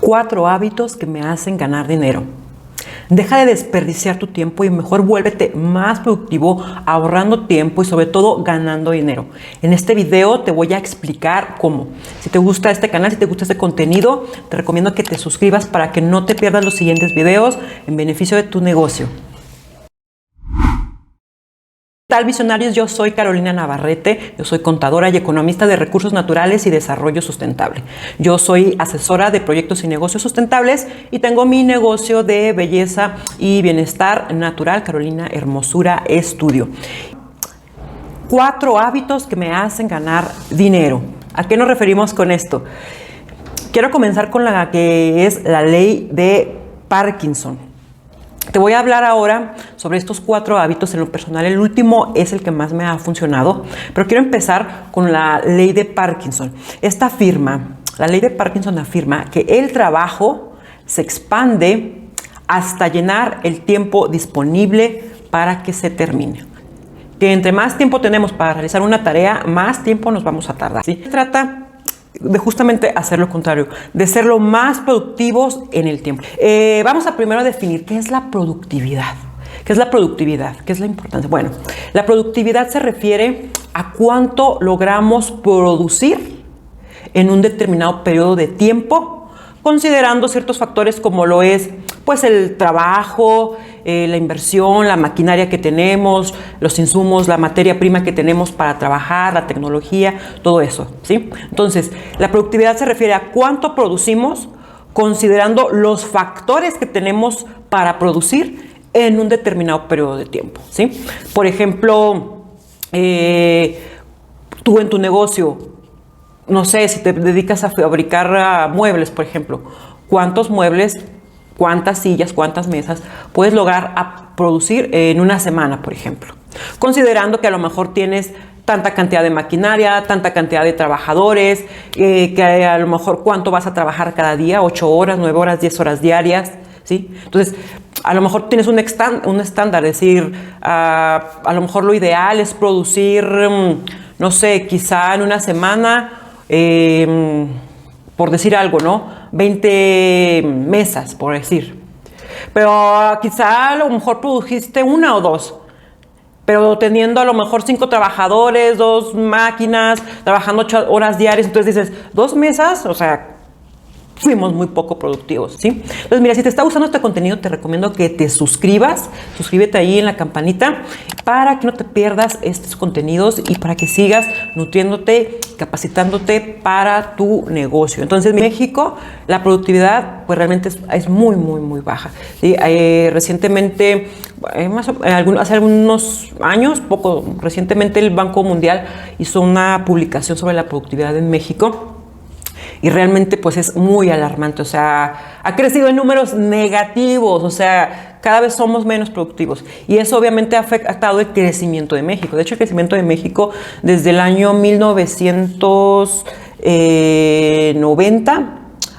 4 hábitos que me hacen ganar dinero. Deja de desperdiciar tu tiempo y mejor vuélvete más productivo ahorrando tiempo y sobre todo ganando dinero. En este video te voy a explicar cómo. Si te gusta este canal, si te gusta este contenido, te recomiendo que te suscribas para que no te pierdas los siguientes videos en beneficio de tu negocio. ¿Qué tal, visionarios? Yo soy Carolina Navarrete, yo soy contadora y economista de recursos naturales y desarrollo sustentable. Yo soy asesora de proyectos y negocios sustentables y tengo mi negocio de belleza y bienestar natural, Carolina Hermosura Estudio. 4 hábitos que me hacen ganar dinero. ¿A qué nos referimos con esto? Quiero comenzar con la que es la ley de Parkinson. Te voy a hablar ahora sobre estos 4 hábitos. En lo personal, el último es el que más me ha funcionado, pero quiero empezar con la ley de Parkinson. La ley de Parkinson afirma que el trabajo se expande hasta llenar el tiempo disponible para que se termine. Que entre más tiempo tenemos para realizar una tarea, más tiempo nos vamos a tardar, ¿sí? Se trata de justamente hacer lo contrario, de ser lo más productivos en el tiempo. Vamos a primero definir qué es la productividad. ¿Qué es la productividad? ¿Qué es la importancia? Bueno, la productividad se refiere a cuánto logramos producir en un determinado periodo de tiempo, considerando ciertos factores como lo es pues el trabajo, la inversión, la maquinaria que tenemos, los insumos, la materia prima que tenemos para trabajar, la tecnología, todo eso, ¿sí? Entonces, la productividad se refiere a cuánto producimos considerando los factores que tenemos para producir en un determinado periodo de tiempo, ¿sí? Por ejemplo, tú en tu negocio, no sé, si te dedicas a fabricar muebles, por ejemplo, ¿cuántos muebles, cuántas sillas, cuántas mesas puedes lograr a producir en una semana, por ejemplo? Considerando que a lo mejor tienes tanta cantidad de maquinaria, tanta cantidad de trabajadores, que a lo mejor cuánto vas a trabajar cada día, 8 horas, 9 horas, 10 horas diarias, ¿sí? Entonces, a lo mejor tienes un estándar, es decir, a lo mejor lo ideal es producir, no sé, quizá en una semana, por decir algo, ¿no? 20 mesas, por decir. Pero quizá a lo mejor produjiste 1 o 2, pero teniendo a lo mejor 5 trabajadores, 2 máquinas, trabajando 8 horas diarias, entonces dices, 2 mesas, o sea, fuimos muy poco productivos, ¿sí? Entonces, mira, si te está gustando este contenido, te recomiendo que te suscribas. Suscríbete ahí en la campanita para que no te pierdas estos contenidos y para que sigas nutriéndote, capacitándote para tu negocio. Entonces, en México, la productividad, pues realmente es muy, muy, muy baja, ¿sí? Recientemente, hace algunos años, recientemente el Banco Mundial hizo una publicación sobre la productividad en México. Y realmente pues es muy alarmante, o sea, ha crecido en números negativos, o sea, cada vez somos menos productivos. Y eso obviamente ha afectado el crecimiento de México. De hecho, el crecimiento de México desde el año 1990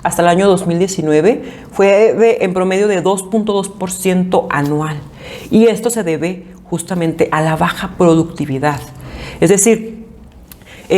hasta el año 2019 fue en promedio de 2.2% anual. Y esto se debe justamente a la baja productividad. Es decir, no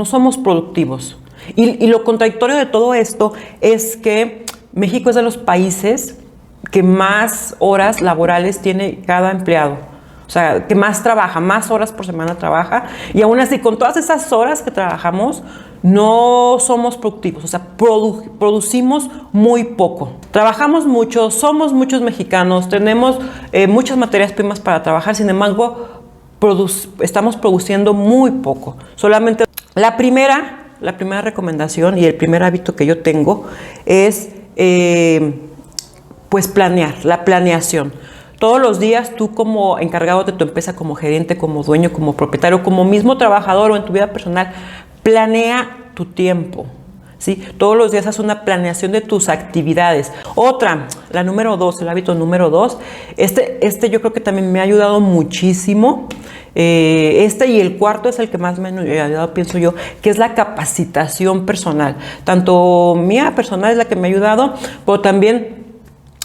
somos productivos. Y lo contradictorio de todo esto es que México es de los países que más horas laborales tiene cada empleado. O sea, que más trabaja, más horas por semana trabaja. Y aún así, con todas esas horas que trabajamos, no somos productivos. O sea, producimos muy poco. Trabajamos mucho, somos muchos mexicanos, tenemos muchas materias primas para trabajar. Sin embargo, estamos produciendo muy poco. Solamente la primera recomendación y el primer hábito que yo tengo es pues planear, la planeación. Todos los días tú, como encargado de tu empresa, como gerente, como dueño, como propietario, como mismo trabajador o en tu vida personal, planea tu tiempo, ¿sí? Todos los días haz una planeación de tus actividades. La número 2, el hábito número 2, yo creo que también me ha ayudado muchísimo. Y el cuarto es el que más me ha ayudado, pienso yo, que es la capacitación personal. Tanto mía personal es la que me ha ayudado, pero también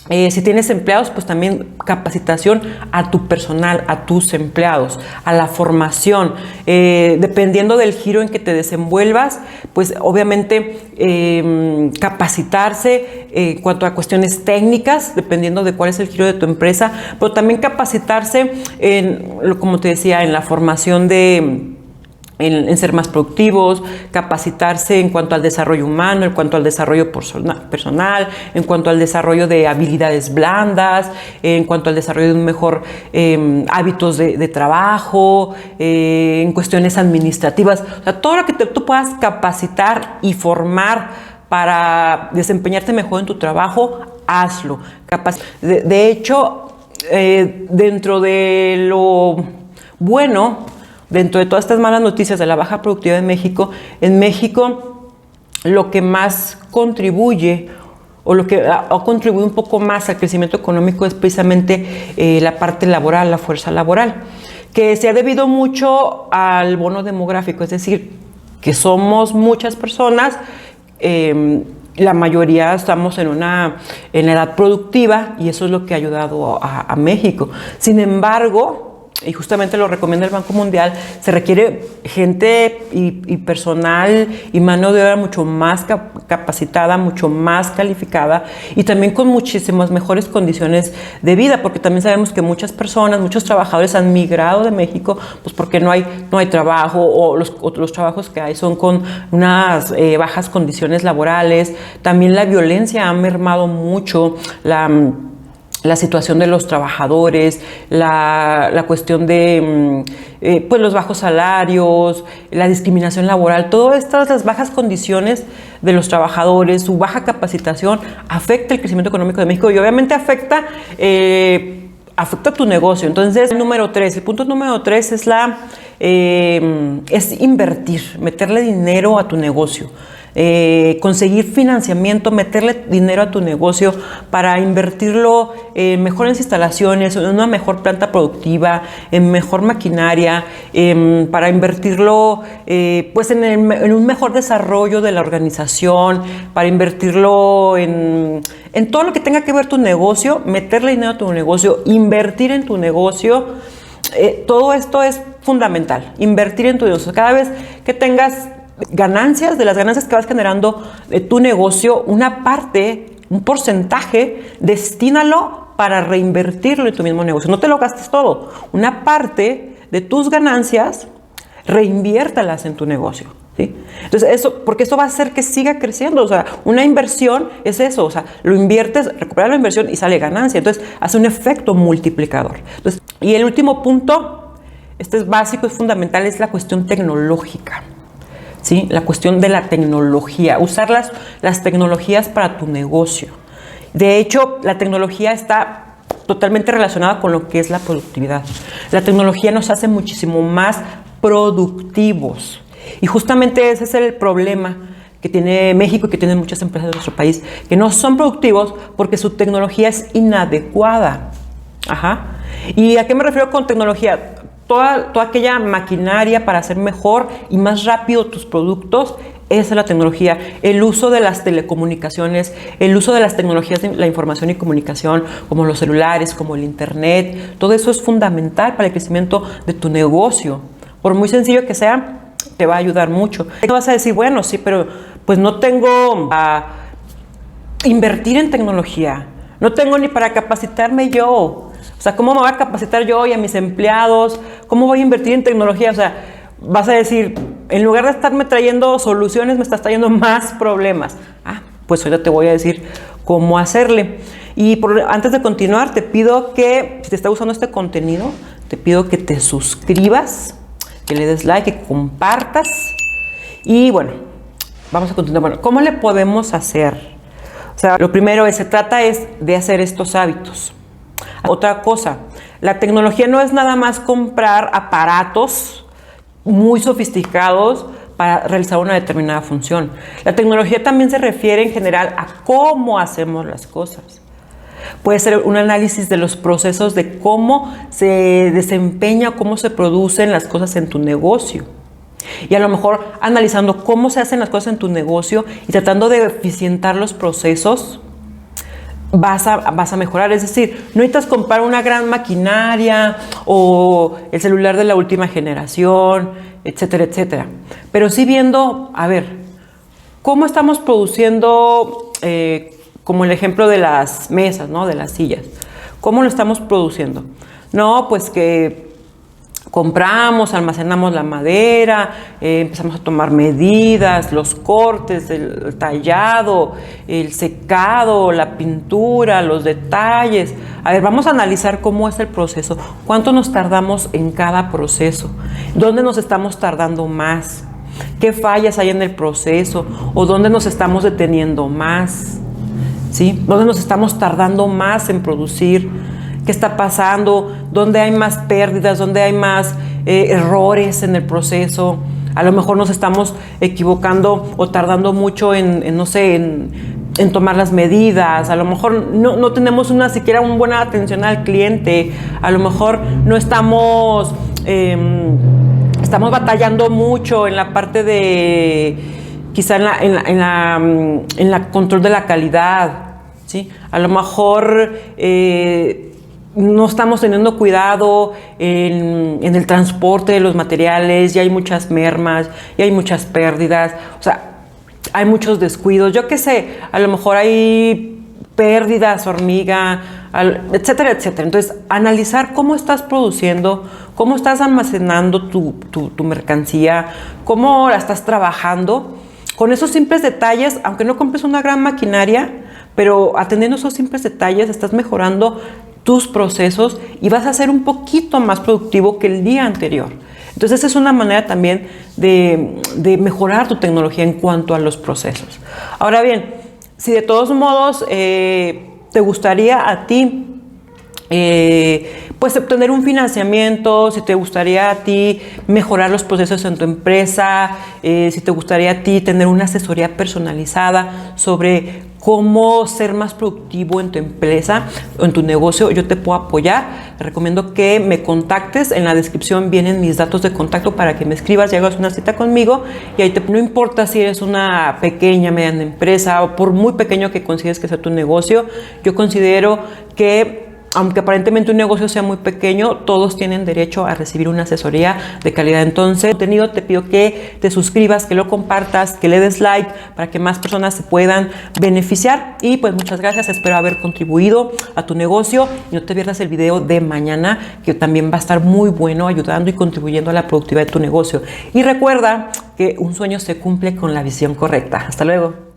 Si tienes empleados, pues también capacitación a tu personal, a tus empleados, a la formación. Dependiendo del giro en que te desenvuelvas, pues obviamente capacitarse en cuanto a cuestiones técnicas, dependiendo de cuál es el giro de tu empresa, pero también capacitarse en, como te decía, en la formación en ser más productivos, capacitarse en cuanto al desarrollo humano, en cuanto al desarrollo personal, en cuanto al desarrollo de habilidades blandas, en cuanto al desarrollo de un mejor hábitos de trabajo, en cuestiones administrativas. O sea, todo lo que tú puedas capacitar y formar para desempeñarte mejor en tu trabajo, hazlo. De hecho, dentro de lo bueno, dentro de todas estas malas noticias de la baja productividad de México, en México lo que más contribuye o lo que ha contribuido un poco más al crecimiento económico es precisamente la parte laboral, la fuerza laboral, que se ha debido mucho al bono demográfico, es decir, que somos muchas personas, la mayoría estamos en edad productiva y eso es lo que ha ayudado a México. Sin embargo, y justamente lo recomienda el Banco Mundial, se requiere gente y personal y mano de obra mucho más capacitada, mucho más calificada y también con muchísimas mejores condiciones de vida, porque también sabemos que muchas personas, muchos trabajadores han migrado de México pues porque no hay trabajo o los trabajos que hay son con unas bajas condiciones laborales. También la violencia ha mermado mucho la situación de los trabajadores, la cuestión de pues los bajos salarios, la discriminación laboral, todas estas bajas condiciones de los trabajadores, su baja capacitación, afecta el crecimiento económico de México y obviamente afecta tu negocio. Entonces, el punto número 3 es invertir, meterle dinero a tu negocio. Conseguir financiamiento, meterle dinero a tu negocio para invertirlo en mejores instalaciones, en una mejor planta productiva, en mejor maquinaria, para invertirlo pues en un mejor desarrollo de la organización, para invertirlo en todo lo que tenga que ver tu negocio, meterle dinero a tu negocio, invertir en tu negocio. Todo esto es fundamental, invertir en tu negocio. Cada vez que tengas ganancias, de las ganancias que vas generando de tu negocio, una parte, un porcentaje, destínalo para reinvertirlo en tu mismo negocio. No te lo gastes todo. Una parte de tus ganancias, reinviértalas en tu negocio, ¿sí? Entonces, porque eso va a hacer que siga creciendo. O sea, una inversión es eso. O sea, lo inviertes, recuperas la inversión y sale ganancia. Entonces, hace un efecto multiplicador. Entonces, y el último punto, este es básico, es fundamental, es la cuestión tecnológica. ¿Sí? La cuestión de la tecnología, usar las tecnologías para tu negocio. De hecho, la tecnología está totalmente relacionada con lo que es la productividad. La tecnología nos hace muchísimo más productivos. Y justamente ese es el problema que tiene México y que tienen muchas empresas de nuestro país, que no son productivos porque su tecnología es inadecuada. Ajá. ¿Y a qué me refiero con tecnología? Toda aquella maquinaria para hacer mejor y más rápido tus productos, esa es la tecnología. El uso de las telecomunicaciones, el uso de las tecnologías de la información y comunicación, como los celulares, como el internet, todo eso es fundamental para el crecimiento de tu negocio. Por muy sencillo que sea, te va a ayudar mucho. ¿Qué vas a decir? Bueno, sí, pero pues no tengo a invertir en tecnología. No tengo ni para capacitarme yo. O sea, ¿cómo me voy a capacitar yo y a mis empleados? ¿Cómo voy a invertir en tecnología? O sea, vas a decir, en lugar de estarme trayendo soluciones, me estás trayendo más problemas. Pues ahorita te voy a decir cómo hacerle. Y antes de continuar, te pido que, si te está gustando este contenido, te pido que te suscribas, que le des like, que compartas. Y bueno, vamos a continuar. Bueno, ¿cómo le podemos hacer? O sea, lo primero se trata de hacer estos hábitos. Otra cosa, la tecnología no es nada más comprar aparatos muy sofisticados para realizar una determinada función. La tecnología también se refiere en general a cómo hacemos las cosas. Puede ser un análisis de los procesos de cómo se desempeña, cómo se producen las cosas en tu negocio. Y a lo mejor analizando cómo se hacen las cosas en tu negocio y tratando de eficientar los procesos, vas a mejorar. Es decir, no necesitas comprar una gran maquinaria o el celular de la última generación, etcétera, etcétera. Pero sí viendo, a ver, cómo estamos produciendo, como el ejemplo de las mesas, ¿no? De las sillas. ¿Cómo lo estamos produciendo? No, pues que compramos, almacenamos la madera, empezamos a tomar medidas, los cortes, el tallado, el secado, la pintura, los detalles. A ver, vamos a analizar cómo es el proceso, cuánto nos tardamos en cada proceso, dónde nos estamos tardando más, qué fallas hay en el proceso o dónde nos estamos deteniendo más, ¿sí? Dónde nos estamos tardando más en producir. ¿Qué está pasando? ¿Dónde hay más pérdidas? ¿Dónde hay más errores en el proceso? A lo mejor nos estamos equivocando o tardando mucho no sé, en tomar las medidas. A lo mejor no tenemos siquiera una buena atención al cliente. A lo mejor no estamos batallando mucho en la parte de, quizá en la control de la calidad, ¿sí? A lo mejor no estamos teniendo cuidado en el transporte de los materiales, ya hay muchas mermas, ya hay muchas pérdidas, o sea, hay muchos descuidos, yo qué sé, a lo mejor hay pérdidas, hormiga, etcétera, etcétera. Entonces, analizar cómo estás produciendo, cómo estás almacenando tu mercancía, cómo la estás trabajando, con esos simples detalles, aunque no compres una gran maquinaria, pero atendiendo esos simples detalles, estás mejorando tus procesos y vas a ser un poquito más productivo que el día anterior. Entonces, esa es una manera también de mejorar tu tecnología en cuanto a los procesos. Ahora bien, si de todos modos te gustaría a ti pues obtener un financiamiento, si te gustaría a ti mejorar los procesos en tu empresa, si te gustaría a ti tener una asesoría personalizada sobre cómo ser más productivo en tu empresa o en tu negocio, yo te puedo apoyar. Te recomiendo que me contactes. En la descripción vienen mis datos de contacto para que me escribas y hagas una cita conmigo. Y ahí no importa si eres una pequeña, mediana empresa o por muy pequeño que consideres que sea tu negocio, yo considero que aunque aparentemente un negocio sea muy pequeño, todos tienen derecho a recibir una asesoría de calidad. Entonces, contenido, te pido que te suscribas, que lo compartas, que le des like para que más personas se puedan beneficiar. Y pues muchas gracias, espero haber contribuido a tu negocio. Y no te pierdas el video de mañana, que también va a estar muy bueno, ayudando y contribuyendo a la productividad de tu negocio. Y recuerda que un sueño se cumple con la visión correcta. Hasta luego.